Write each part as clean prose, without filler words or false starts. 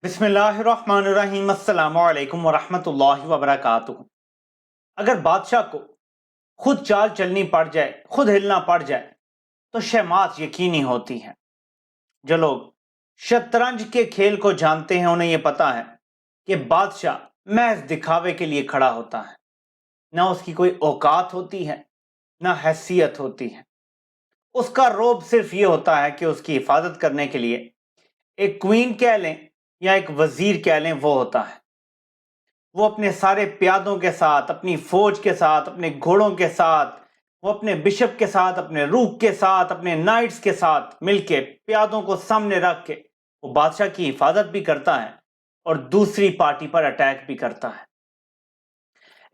बिस्मिल्लाहिर्रहमानिर्रहीम अस्सलामु अलैकुम वरहमतुल्लाहि वबरकातुहू। अगर बादशाह को खुद चाल चलनी पड़ जाए, खुद हिलना पड़ जाए, तो शहमात यकीनी होती है। जो लोग शतरंज के खेल को जानते हैं उन्हें यह पता है कि बादशाह महज दिखावे के लिए खड़ा होता है। ना उसकी कोई औकात होती है, ना हैसियत होती है। उसका रोब सिर्फ ये होता है कि उसकी हिफाजत करने के लिए एक क्वीन कह लें या एक वजीर कह लें, वो होता है। वो अपने सारे प्यादों के साथ, अपनी फौज के साथ, अपने घोड़ों के साथ, वो अपने बिशप के साथ, अपने रूक के साथ, अपने नाइट्स के साथ मिलके प्यादों को सामने रख के वो बादशाह की हिफाजत भी करता है और दूसरी पार्टी पर अटैक भी करता है।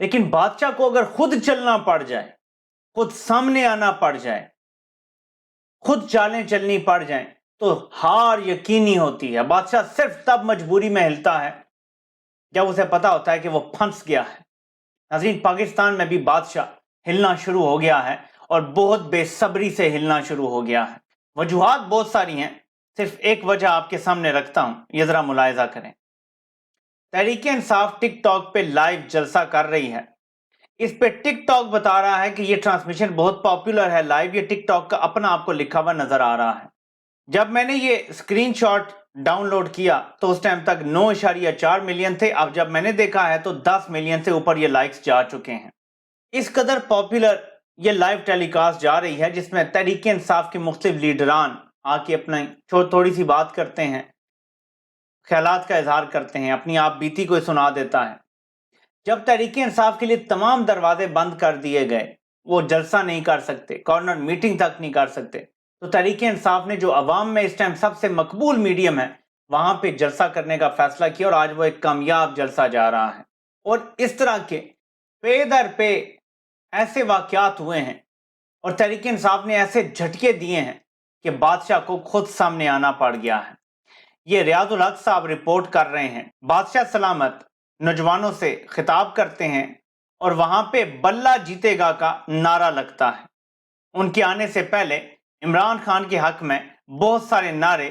लेकिन बादशाह को अगर खुद चलना पड़ जाए, खुद सामने आना पड़ जाए, खुद चालें चलनी पड़ जाएं, तो हार यकीनी होती है। बादशाह सिर्फ तब मजबूरी में हिलता है जब उसे पता होता है कि वो फंस गया है। नाज़रीन, पाकिस्तान में भी बादशाह हिलना शुरू हो गया है और बहुत बेसब्री से हिलना शुरू हो गया है। वजूहात बहुत सारी हैं, सिर्फ एक वजह आपके सामने रखता हूं, ये जरा मुलाहिजा करें। तहरीक इंसाफ टिकटॉक पे लाइव जलसा कर रही है। इस पे टिकटॉक बता रहा है कि ये ट्रांसमिशन बहुत पॉपुलर है लाइव, ये टिकटॉक का अपना आपको लिखा हुआ नजर आ रहा है। जब मैंने ये स्क्रीनशॉट डाउनलोड किया तो उस टाइम तक 9.4 मिलियन थे। अब जब मैंने देखा है तो 10 मिलियन से ऊपर ये लाइक्स जा चुके हैं। इस कदर पॉपुलर ये लाइव टेलीकास्ट जा रही है जिसमें तहरीक इंसाफ के मुख्तलिफ लीडरान आके अपनी थोड़ी सी बात करते हैं, ख्यालात का इजहार करते हैं, अपनी आप बीती को सुना देता है। जब तहरीक इंसाफ के लिए तमाम दरवाजे बंद कर दिए गए, वो जलसा नहीं कर सकते, कॉर्नर मीटिंग तक नहीं कर सकते, तो तहरीक इंसाफ ने जो अवाम में इस टाइम सबसे मकबूल मीडियम है वहां पे जलसा करने का फैसला किया और आज वो एक कामयाब जलसा जा रहा है। और इस तरह के पे दर पे ऐसे वाकयात हुए हैं और तहरीक इंसाफ ने ऐसे झटके दिए हैं कि बादशाह को खुद सामने आना पड़ गया है। ये रियाजुल हक साहब रिपोर्ट कर रहे हैं। बादशाह सलामत नौजवानों से खिताब करते हैं और वहां पे बल्ला जीतेगा का नारा लगता है। उनके आने से पहले इमरान खान के हक में बहुत सारे नारे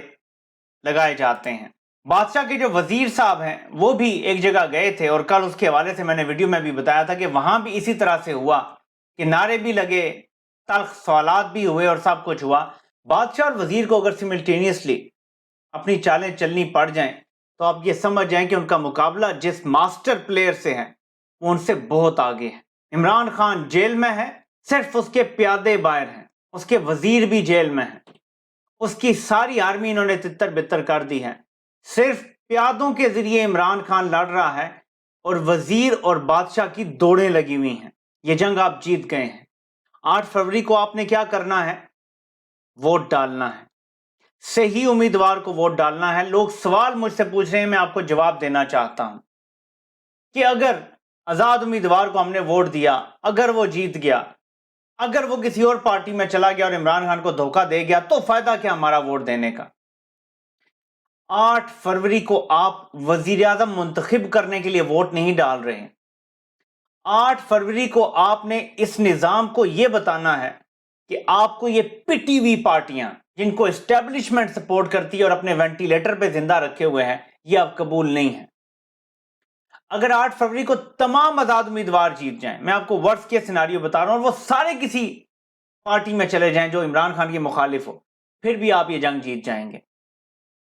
लगाए जाते हैं। बादशाह के जो वजीर साहब हैं वो भी एक जगह गए थे और कल उसके हवाले से मैंने वीडियो में भी बताया था कि वहां भी इसी तरह से हुआ कि नारे भी लगे, तल्ख सवालात भी हुए और सब कुछ हुआ। बादशाह और वजीर को अगर सिमल्टेनियसली अपनी चालें चलनी पड़ जाएं तो आप ये समझ जाएं कि उनका मुकाबला जिस मास्टर प्लेयर से है वो उनसे बहुत आगे है। इमरान खान जेल में है, सिर्फ उसके प्यादे बाहर हैं, उसके वजीर भी जेल में हैं, उसकी सारी आर्मी इन्होंने तितर बितर कर दी है। सिर्फ प्यादों के जरिए इमरान खान लड़ रहा है और वजीर और बादशाह की दौड़ें लगी हुई हैं। ये जंग आप जीत गए हैं। 8 फरवरी को आपने क्या करना है? वोट डालना है, सही उम्मीदवार को वोट डालना है। लोग सवाल मुझसे पूछ रहे हैं, मैं आपको जवाब देना चाहता हूं कि अगर आजाद उम्मीदवार को हमने वोट दिया, अगर वो जीत गया, अगर वो किसी और पार्टी में चला गया और इमरान खान को धोखा दे गया, तो फायदा क्या हमारा वोट देने का? 8 फरवरी को आप वजीर आजम मुंतखब करने के लिए वोट नहीं डाल रहे हैं। 8 फरवरी को आपने इस निजाम को यह बताना है कि आपको ये पिटी हुई पार्टियां जिनको एस्टेब्लिशमेंट सपोर्ट करती है और अपने वेंटिलेटर पे जिंदा रखे हुए हैं, ये अब कबूल नहीं है। अगर 8 फरवरी को तमाम आजाद उम्मीदवार जीत जाएं, मैं आपको वर्स्ट केस सिनारियो बता रहा हूं, और वो सारे किसी पार्टी में चले जाएं जो इमरान खान के मुखालिफ हो, फिर भी आप ये जंग जीत जाएंगे,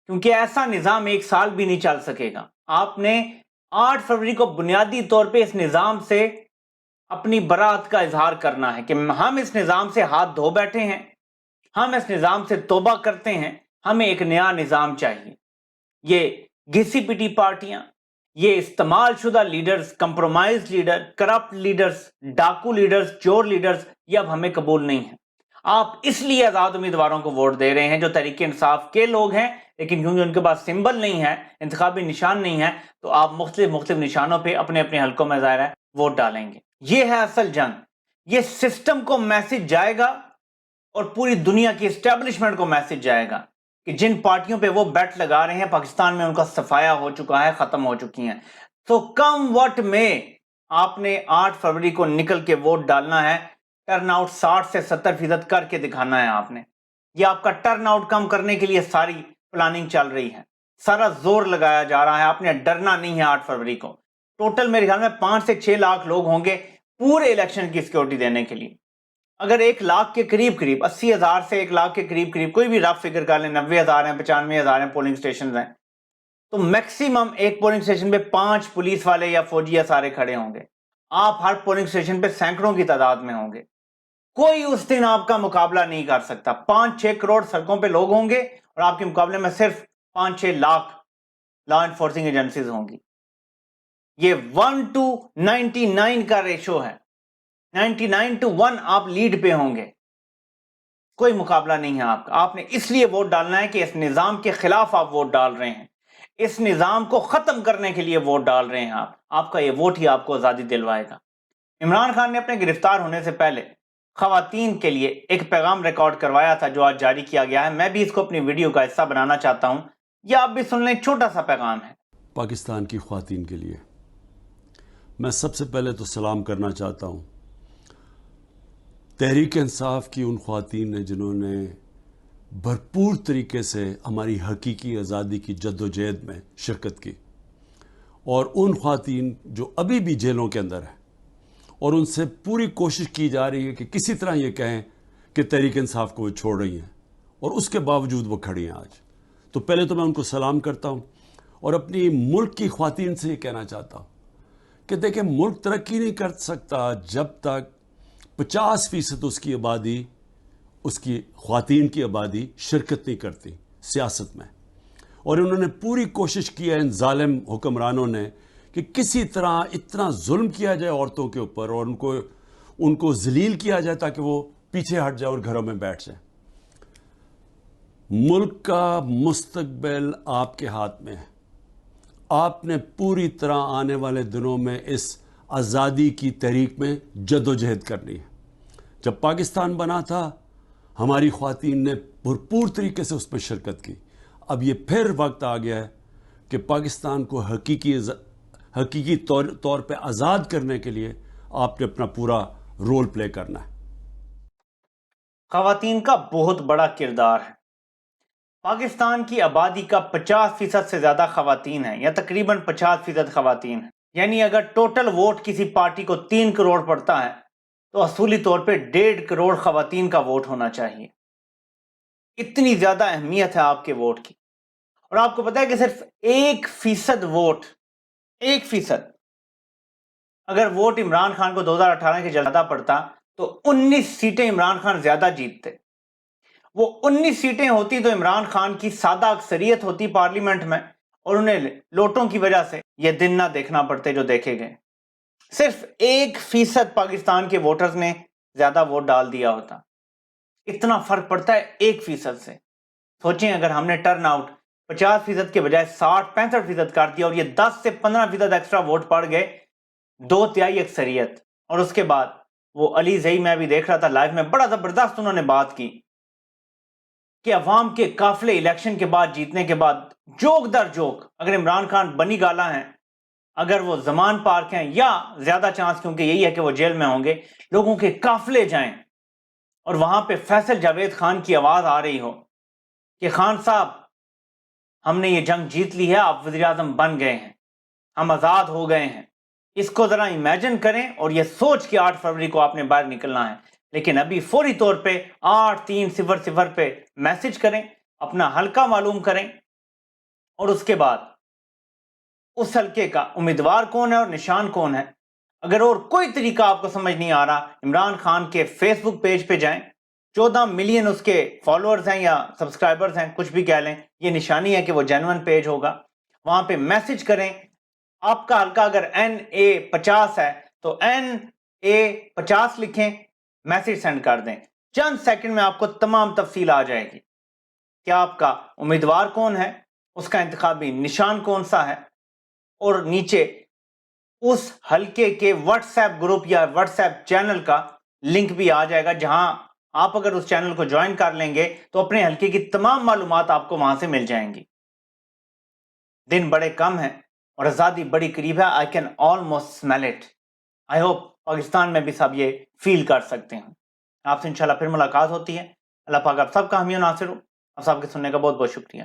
क्योंकि ऐसा निजाम 1 साल भी नहीं चल सकेगा। आपने 8 फरवरी को बुनियादी तौर पे इस निजाम से अपनी बरात का इजहार करना है कि हम इस निजाम से हाथ धो बैठे हैं, हम इस निजाम से तौबा करते हैं, हमें एक नया निजाम चाहिए। ये घिसी पिटी पार्टियां, ये इस्तेमाल शुदा leaders, compromise leader, corrupt leaders, डाकू लीडर्स, चोर लीडर्स, ये अब हमें कबूल नहीं है। आप इसलिए आजाद उम्मीदवारों को वोट दे रहे हैं जो तहरीक इंसाफ के लोग हैं, लेकिन क्योंकि उनके पास सिंबल नहीं है, इंतखाबी निशान नहीं है, तो आप मुख्तलिफ निशानों पर अपने अपने हलकों में ज़ाहिर है वोट डालेंगे। ये है असल जंग। ये सिस्टम को मैसेज जाएगा और पूरी दुनिया की एस्टेब्लिशमेंट को मैसेज जाएगा कि जिन पार्टियों पे वो बेट लगा रहे हैं पाकिस्तान में उनका सफाया हो चुका है, खत्म हो चुकी हैं। तो कम वट में आपने 8 फरवरी को निकल के वोट डालना है। टर्नआउट 60 से 70% करके दिखाना है आपने। ये आपका टर्नआउट कम करने के लिए सारी प्लानिंग चल रही है। سارا زور لگایا جا رہا ہے. آپ نے ڈرنا نہیں ہے 8 فروری کو. ٹوٹل میرے خیال میں 5 سے 6 لاکھ لوگ ہوں گے پورے الیکشن کی سیکیورٹی دینے کے لیے. اگر 1 لاکھ کے قریب 80,000 سے 1 لاکھ کے قریب کوئی بھی رف فگر کر لیں، 90,000 ہیں، 95,000 ہیں پولنگ سٹیشنز ہیں، تو میکسیمم ایک پولنگ سٹیشن پہ 5 پولیس والے یا فوجی یا سارے کھڑے ہوں گے. آپ ہر پولنگ سٹیشن پہ سینکڑوں کی تعداد میں ہوں گے. کوئی اس دن آپ کا مقابلہ نہیں کر سکتا. 5-6 کروڑ سڑکوں پہ لوگ ہوں گے اور آپ کے مقابلے میں صرف 5-6 لاکھ لا انفورسنگ ایجنسیز ہوں گی. یہ 1:99 کا ریشو ہے. 99-1 آپ لیڈ پہ ہوں گے. کوئی مقابلہ نہیں ہے آپ کا. آپ نے اس لیے ووٹ ڈالنا ہے کہ اس نظام کے خلاف آپ ووٹ ڈال رہے ہیں، اس نظام کو ختم کرنے کے لیے ووٹ ڈال رہے ہیں. آپ کا یہ ووٹ ہی آپ کو آزادی دلوائے گا. عمران خان نے اپنے گرفتار ہونے سے پہلے خواتین کے لیے ایک پیغام ریکارڈ کروایا تھا جو آج جاری کیا گیا ہے. میں بھی اس کو اپنی ویڈیو کا حصہ بنانا چاہتا ہوں، یہ آپ بھی سن لیں. چھوٹا سا پیغام ہے. پاکستان کی خواتین کے لیے میں سب سے پہلے تو سلام کرنا چاہتا ہوں تحریک انصاف کی ان خواتین نے جنہوں نے بھرپور طریقے سے ہماری حقیقی آزادی کی جد و جہد میں شرکت کی، اور ان خواتین جو ابھی بھی جیلوں کے اندر ہیں اور ان سے پوری کوشش کی جا رہی ہے کہ کسی طرح یہ کہیں کہ تحریک انصاف کو وہ چھوڑ رہی ہیں، اور اس کے باوجود وہ کھڑی ہیں آج. تو پہلے تو میں ان کو سلام کرتا ہوں اور اپنی ملک کی خواتین سے یہ کہنا چاہتا ہوں کہ دیکھیں، ملک ترقی نہیں کر سکتا جب تک 50% اس کی آبادی، اس کی خواتین کی آبادی شرکت نہیں کرتی سیاست میں. اور انہوں نے پوری کوشش کی ہے ان ظالم حکمرانوں نے کہ کسی طرح اتنا ظلم کیا جائے عورتوں کے اوپر اور ان کو ذلیل کیا جائے تاکہ وہ پیچھے ہٹ جائے اور گھروں میں بیٹھ جائیں. ملک کا مستقبل آپ کے ہاتھ میں ہے. آپ نے پوری طرح آنے والے دنوں میں اس آزادی کی تحریک میں جد و جہد کرنی ہے. جب پاکستان بنا تھا ہماری خواتین نے بھرپور طریقے سے اس میں شرکت کی. اب یہ پھر وقت آ گیا ہے کہ پاکستان کو حقیقی طور پہ آزاد کرنے کے لیے آپ نے اپنا پورا رول پلے کرنا ہے. خواتین کا بہت بڑا کردار ہے. پاکستان کی آبادی کا 50% سے زیادہ خواتین ہیں، یا تقریباً 50% خواتین ہیں. یعنی اگر ٹوٹل ووٹ کسی پارٹی کو 3 کروڑ پڑتا ہے تو اصولی طور پہ 1.5 کروڑ خواتین کا ووٹ ہونا چاہیے. اتنی زیادہ اہمیت ہے آپ کے ووٹ کی. اور آپ کو پتا ہے کہ صرف 1% ووٹ، 1%، اگر ووٹ عمران خان کو 2018 کے زیادہ پڑتا تو 19 سیٹیں عمران خان زیادہ جیتتے. وہ 19 سیٹیں ہوتی تو عمران خان کی سادہ اکثریت ہوتی پارلیمنٹ میں، اور انہیں لوٹوں کی وجہ سے یہ دن نہ دیکھنا پڑتے جو دیکھے گئے. صرف 1% پاکستان کے ووٹرز نے زیادہ ووٹ ڈال دیا ہوتا. اتنا فرق پڑتا ہے 1% سے. سوچیں اگر ہم نے ٹرن آؤٹ 50% کے بجائے 60-65% کر دیا اور یہ 10 سے 15% ایکسٹرا ووٹ پڑ گئے، 2/3 اکثریت. اور اس کے بعد وہ علی زئی، میں بھی دیکھ رہا تھا لائیو میں، بڑا زبردست انہوں نے بات کی کہ عوام کے قافلے الیکشن کے بعد جیتنے کے بعد جوک در جوک، اگر عمران خان بنی گالا ہیں، اگر وہ زمان پارک ہیں، یا زیادہ چانس کیونکہ یہی ہے کہ وہ جیل میں ہوں گے، لوگوں کے قافلے جائیں اور وہاں پہ فیصل جاوید خان کی آواز آ رہی ہو کہ خان صاحب ہم نے یہ جنگ جیت لی ہے، آپ وزیر اعظم بن گئے ہیں، ہم آزاد ہو گئے ہیں. اس کو ذرا امیجن کریں اور یہ سوچ کے 8 فروری کو آپ نے باہر نکلنا ہے. لیکن ابھی فوری طور پہ 8300 پہ میسج کریں، اپنا حلقہ معلوم کریں، اور اس کے بعد اس حلقے کا امیدوار کون ہے اور نشان کون ہے. اگر اور کوئی طریقہ آپ کو سمجھ نہیں آ رہا، عمران خان کے فیس بک پیج پہ جائیں، 14 ملین اس کے فالوورز ہیں یا سبسکرائبرز ہیں، کچھ بھی کہہ لیں، یہ نشانی ہے کہ وہ جینوئن پیج ہوگا. وہاں پہ میسج کریں. آپ کا حلقہ اگر NA50 ہے تو NA50 لکھیں، میسج سینڈ کر دیں. چند سیکنڈ میں آپ کو تمام تفصیل آ جائے گی کہ آپ کا امیدوار کون ہے، اس کا انتخابی نشان کون سا ہے، اور نیچے اس حلقے کے واٹس ایپ گروپ یا واٹس ایپ چینل کا لنک بھی آ جائے گا، جہاں آپ اگر اس چینل کو جوائن کر لیں گے تو اپنے حلقے کی تمام معلومات آپ کو وہاں سے مل جائیں گی. دن بڑے کم ہیں اور آزادی بڑی قریب ہے. I can almost smell it. I hope Pakistan میں بھی سب یہ فیل کر سکتے ہیں. آپ سے انشاءاللہ پھر ملاقات ہوتی ہے. اللہ پاک آپ سب کا حامی و ناصر ہو. آپ سب کے سننے کا بہت بہت شکریہ.